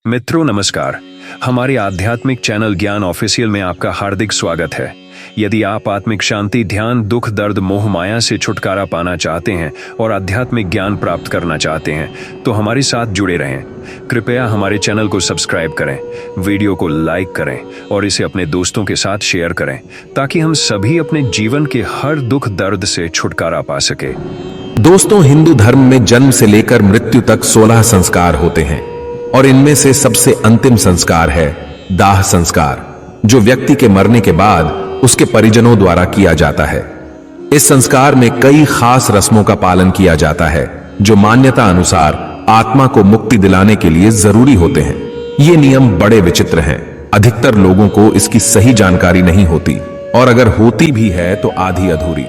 मित्रों नमस्कार। हमारे आध्यात्मिक चैनल ज्ञान ऑफिशियल में आपका हार्दिक स्वागत है। यदि आप आत्मिक शांति, ध्यान, दुख, दर्द, मोह माया से छुटकारा पाना चाहते हैं और आध्यात्मिक ज्ञान प्राप्त करना चाहते हैं तो हमारे साथ जुड़े रहें। कृपया हमारे चैनल को सब्सक्राइब करें, वीडियो को लाइक करें और इसे अपने दोस्तों के साथ शेयर करें ताकि हम सभी अपने जीवन के हर दुख दर्द से छुटकारा पा सके। दोस्तों, हिंदू धर्म में जन्म से लेकर मृत्यु तक 16 संस्कार होते हैं और इनमें से सबसे अंतिम संस्कार है दाह संस्कार, जो व्यक्ति के मरने के बाद उसके परिजनों द्वारा किया जाता है। इस संस्कार में कई खास रस्मों का पालन किया जाता है जो मान्यता अनुसार आत्मा को मुक्ति दिलाने के लिए जरूरी होते हैं। ये नियम बड़े विचित्र हैं। अधिकतर लोगों को इसकी सही जानकारी नहीं होती और अगर होती भी है तो आधी अधूरी।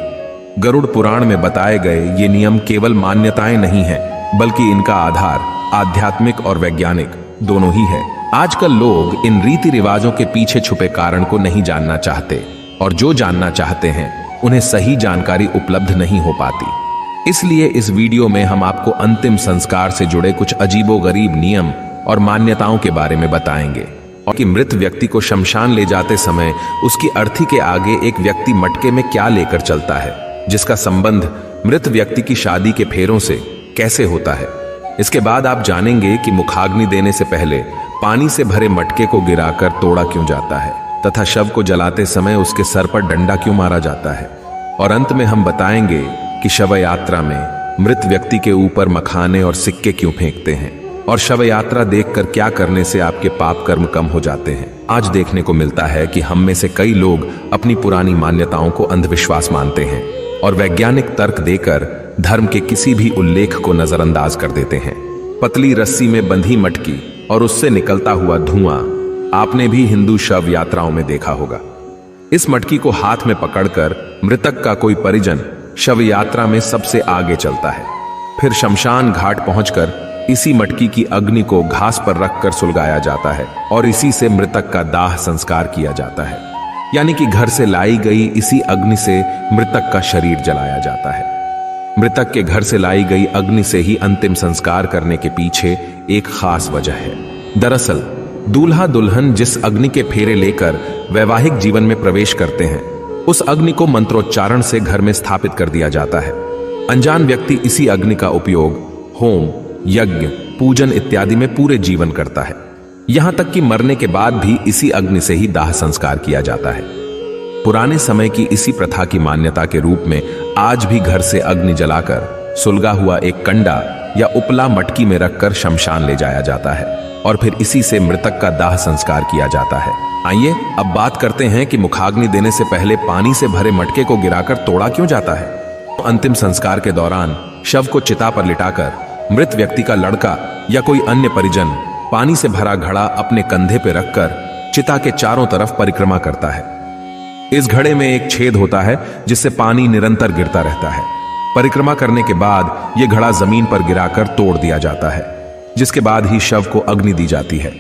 गरुड़ पुराण में बताए गए ये नियम केवल मान्यताएं नहीं हैं, बल्कि इनका आधार आध्यात्मिक और वैज्ञानिक दोनों ही है। आजकल लोग इन रीति रिवाजों के पीछे छुपे कारण को नहीं जानना चाहते और जो जानना चाहते हैं उन्हें सही जानकारी उपलब्ध नहीं हो पाती। इसलिए इस वीडियो में हम आपको अंतिम संस्कार से जुड़े कुछ अजीबोगरीब नियम और मान्यताओं के बारे में बताएंगे और कि मृत व्यक्ति को शमशान ले जाते समय उसकी अर्थी के आगे एक व्यक्ति मटके में क्या लेकर चलता है, जिसका संबंध मृत व्यक्ति की शादी के फेरों से कैसे होता है। इसके बाद आप जानेंगे कि मुखाग्नि देने से पहले पानी से भरे मटके को गिराकर तोड़ा क्यों जाता है तथा शव को जलाते समय उसके सर पर डंडा क्यों मारा जाता है। और अंत में हम बताएंगे कि शव यात्रा में मृत व्यक्ति के ऊपर मखाने और सिक्के क्यों फेंकते हैं और शव यात्रा देखकर क्या करने से आपके पाप कर्म कम हो जाते हैं। आज देखने को मिलता है कि हम में से कई लोग अपनी पुरानी मान्यताओं को अंधविश्वास मानते हैं और वैज्ञानिक तर्क देकर धर्म के किसी भी उल्लेख को नजरअंदाज कर देते हैं। पतली रस्सी में बंधी मटकी और उससे निकलता हुआ धुआं आपने भी हिंदू शव यात्राओं में देखा होगा। इस मटकी को हाथ में पकड़कर मृतक का कोई परिजन शव यात्रा में सबसे आगे चलता है। फिर शमशान घाट पहुंचकर इसी मटकी की अग्नि को घास पर रखकर सुलगाया जाता है और इसी से मृतक का दाह संस्कार किया जाता है, यानी कि घर से लाई गई इसी अग्नि से मृतक का शरीर जलाया जाता है। मृतक के घर से लाई गई अग्नि से ही अंतिम संस्कार करने के पीछे एक खास वजह है। दरअसल दूल्हा दुल्हन जिस अग्नि के फेरे लेकर वैवाहिक जीवन में प्रवेश करते हैं, उस अग्नि को मंत्रोच्चारण से घर में स्थापित कर दिया जाता है। अनजान व्यक्ति इसी अग्नि का उपयोग होम, यज्ञ, पूजन इत्यादि में पूरे जीवन करता है। यहां तक कि मरने के बाद भी इसी अग्नि से ही दाह संस्कार किया जाता है। पुराने समय की इसी प्रथा की मान्यता के रूप में आज भी घर से अग्नि जलाकर सुलगा हुआ एक कंडा या उपला मटकी में रखकर शमशान ले जाया जाता है और फिर इसी से मृतक का दाह संस्कार किया जाता है। आइए अब बात करते हैं कि मुखाग्नि देने से पहले पानी से भरे मटके को गिराकर तोड़ा क्यों जाता है। अंतिम संस्कार के दौरान शव को चिता पर लिटाकर मृत व्यक्ति का लड़का या कोई अन्य परिजन पानी से भरा घड़ा अपने कंधे पर रखकर चिता के चारों तरफ परिक्रमा करता है। इस घड़े में एक छेद होता है जिससे पानी निरंतर गिरता रहता है। परिक्रमा करने के बाद यह घड़ा जमीन पर गिराकर तोड़ दिया जाता है, जिसके बाद ही शव को अग्नि दी जाती है।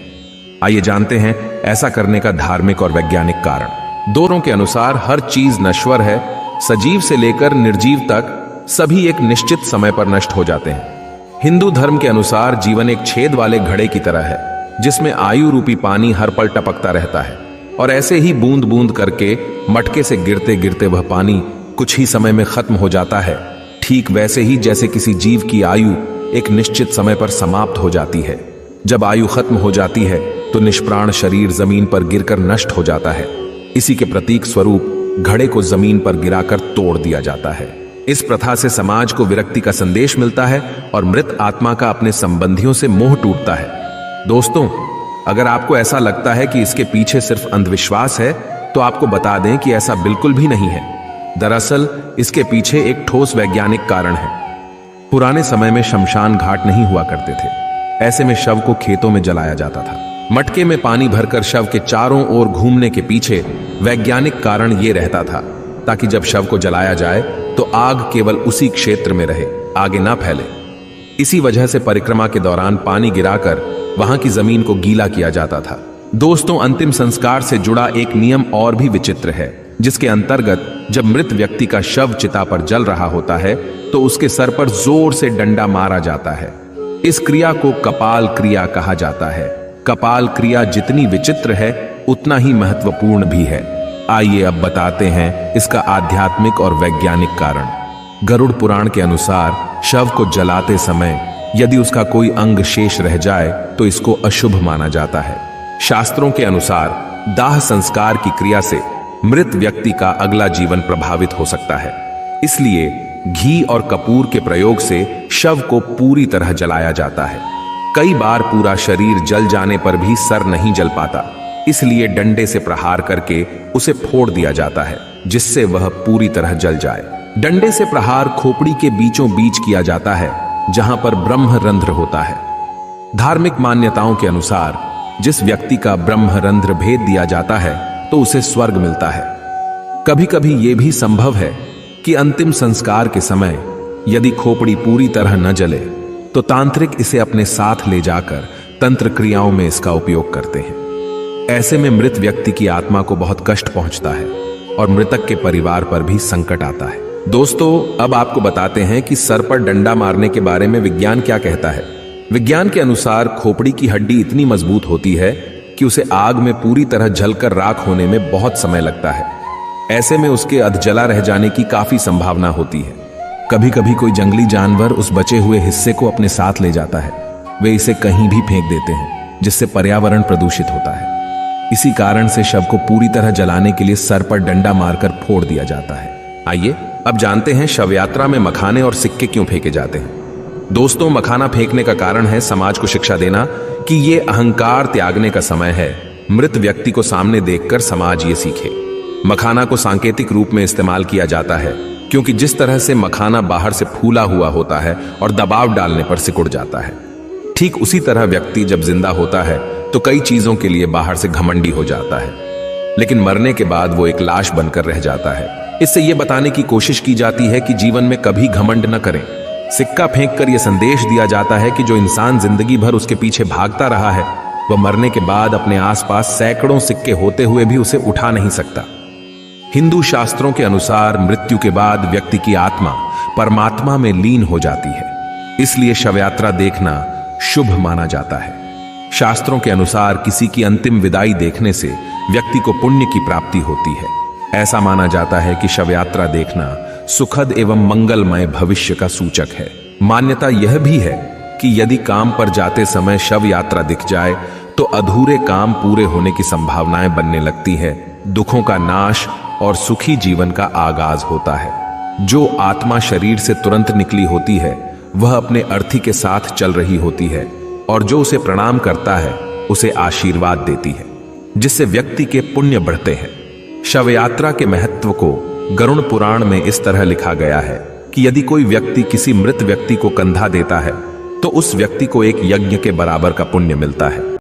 आइए जानते हैं ऐसा करने का धार्मिक और वैज्ञानिक कारण। दोनों के अनुसार हर चीज नश्वर है। सजीव से लेकर निर्जीव तक सभी एक निश्चित समय पर नष्ट हो जाते हैं। हिंदू धर्म के अनुसार जीवन एक छेद वाले घड़े की तरह है जिसमें आयु रूपी पानी हर पल टपकता रहता है और ऐसे ही बूंद बूंद करके मटके से गिरते गिरते वह पानी कुछ ही समय में खत्म हो जाता है। ठीक वैसे ही जैसे किसी जीव की आयु एक निश्चित समय पर समाप्त हो जाती है। जब आयु खत्म हो जाती है तो निष्प्राण शरीर जमीन पर गिरकर नष्ट हो जाता है। इसी के प्रतीक स्वरूप घड़े को जमीन पर गिराकर तोड़ दिया जाता है। इस प्रथा से समाज को विरक्ति का संदेश मिलता है और मृत आत्मा का अपने संबंधियों से मोह टूटता है। दोस्तों, अगर आपको ऐसा लगता है कि इसके पीछे सिर्फ अंधविश्वास है तो आपको बता दें कि ऐसा बिल्कुल भी नहीं है। दरअसल इसके पीछे एक ठोस वैज्ञानिक कारण है। पुराने समय में शमशान घाट नहीं हुआ करते थे। ऐसे में शव को खेतों में जलाया जाता था। मटके में पानी भरकर शव के चारों ओर घूमने के पीछे वैज्ञानिक कारण यह रहता था ताकि जब शव को जलाया जाए तो आग केवल उसी क्षेत्र में रहे, आगे ना फैले। इसी वजह से परिक्रमा के दौरान पानी गिराकर वहां की जमीन को गीला किया जाता था। दोस्तों, अंतिम संस्कार से जुड़ा एक नियम और भी विचित्र है, जिसके अंतर्गत जब मृत व्यक्ति का शव चिता पर जल रहा होता है तो उसके सर पर जोर से डंडा मारा जाता है। इस क्रिया को कपाल क्रिया कहा जाता है। कपाल क्रिया जितनी विचित्र है उतना ही महत्वपूर्ण भी है। आइए अब बताते हैं इसका आध्यात्मिक और वैज्ञानिक कारण। गरुड़ पुराण के अनुसार शव को जलाते समय यदि उसका कोई अंग शेष रह जाए तो इसको अशुभ माना जाता है। शास्त्रों के अनुसार दाह संस्कार की क्रिया से मृत व्यक्ति का अगला जीवन प्रभावित हो सकता है। इसलिए घी और कपूर के प्रयोग से शव को पूरी तरह जलाया जाता है। कई बार पूरा शरीर जल जाने पर भी सर नहीं जल पाता, इसलिए डंडे से प्रहार करके उसे फोड़ दिया जाता है जिससे वह पूरी तरह जल जाए। डंडे से प्रहार खोपड़ी के बीचों बीच किया जाता है जहां पर ब्रह्मरंध्र होता है। धार्मिक मान्यताओं के अनुसार जिस व्यक्ति का ब्रह्मरंध्र भेद दिया जाता है तो उसे स्वर्ग मिलता है। कभी कभी यह भी संभव है कि अंतिम संस्कार के समय यदि खोपड़ी पूरी तरह न जले तो तांत्रिक इसे अपने साथ ले जाकर तंत्र क्रियाओं में इसका उपयोग करते हैं। ऐसे में मृत व्यक्ति की आत्मा को बहुत कष्ट पहुंचता है और मृतक के परिवार पर भी संकट आता है। दोस्तों, अब आपको बताते हैं कि सर पर डंडा मारने के बारे में विज्ञान क्या कहता है। विज्ञान के अनुसार खोपड़ी की हड्डी इतनी मजबूत होती है कि उसे आग में पूरी तरह जलकर राख होने में बहुत समय लगता है। ऐसे में उसके अधजला रह जाने की काफी संभावना होती है। कभी कभी कोई जंगली जानवर उस बचे हुए हिस्से को अपने साथ ले जाता है। वे इसे कहीं भी फेंक देते हैं जिससे पर्यावरण प्रदूषित होता है। इसी कारण से शव को पूरी तरह जलाने के लिए सर पर डंडा मारकर फोड़ दिया जाता है। आइए अब जानते हैं शव यात्रा में मखाने और सिक्के क्यों फेंके जाते हैं। दोस्तों, मखाना फेंकने का कारण है समाज को शिक्षा देना कि ये अहंकार त्यागने का समय है। मृत व्यक्ति को सामने देखकर समाज ये सीखे। मखाना को सांकेतिक रूप में इस्तेमाल किया जाता है क्योंकि जिस तरह से मखाना बाहर से फूला हुआ होता है और दबाव डालने पर सिकुड़ जाता है, ठीक उसी तरह व्यक्ति जब जिंदा होता है तो कई चीजों के लिए बाहर से घमंडी हो जाता है, लेकिन मरने के बाद वो एक लाश बनकर रह जाता है। इससे यह बताने की कोशिश की जाती है कि जीवन में कभी घमंड न करें। सिक्का फेंककर यह संदेश दिया जाता है कि जो इंसान जिंदगी भर उसके पीछे भागता रहा है वह मरने के बाद अपने आसपास सैकड़ों सिक्के होते हुए भी उसे उठा नहीं सकता। हिंदू शास्त्रों के अनुसार मृत्यु के बाद व्यक्ति की आत्मा परमात्मा में लीन हो जाती है, इसलिए शवयात्रा देखना शुभ माना जाता है। शास्त्रों के अनुसार किसी की अंतिम विदाई देखने से व्यक्ति को पुण्य की प्राप्ति होती है। ऐसा माना जाता है कि शवयात्रा देखना सुखद एवं मंगलमय भविष्य का सूचक है। मान्यता यह भी है कि यदि काम पर जाते समय शव यात्रा दिख जाए तो अधूरे काम पूरे होने की संभावनाएं बनने लगती है, दुखों का नाश और सुखी जीवन का आगाज होता है। जो आत्मा शरीर से तुरंत निकली होती है वह अपने अर्थी के साथ चल रही होती है और जो उसे प्रणाम करता है उसे आशीर्वाद देती है, जिससे व्यक्ति के पुण्य बढ़ते हैं। शवयात्रा के महत्व को गरुड़ पुराण में इस तरह लिखा गया है कि यदि कोई व्यक्ति किसी मृत व्यक्ति को कंधा देता है तो उस व्यक्ति को एक यज्ञ के बराबर का पुण्य मिलता है।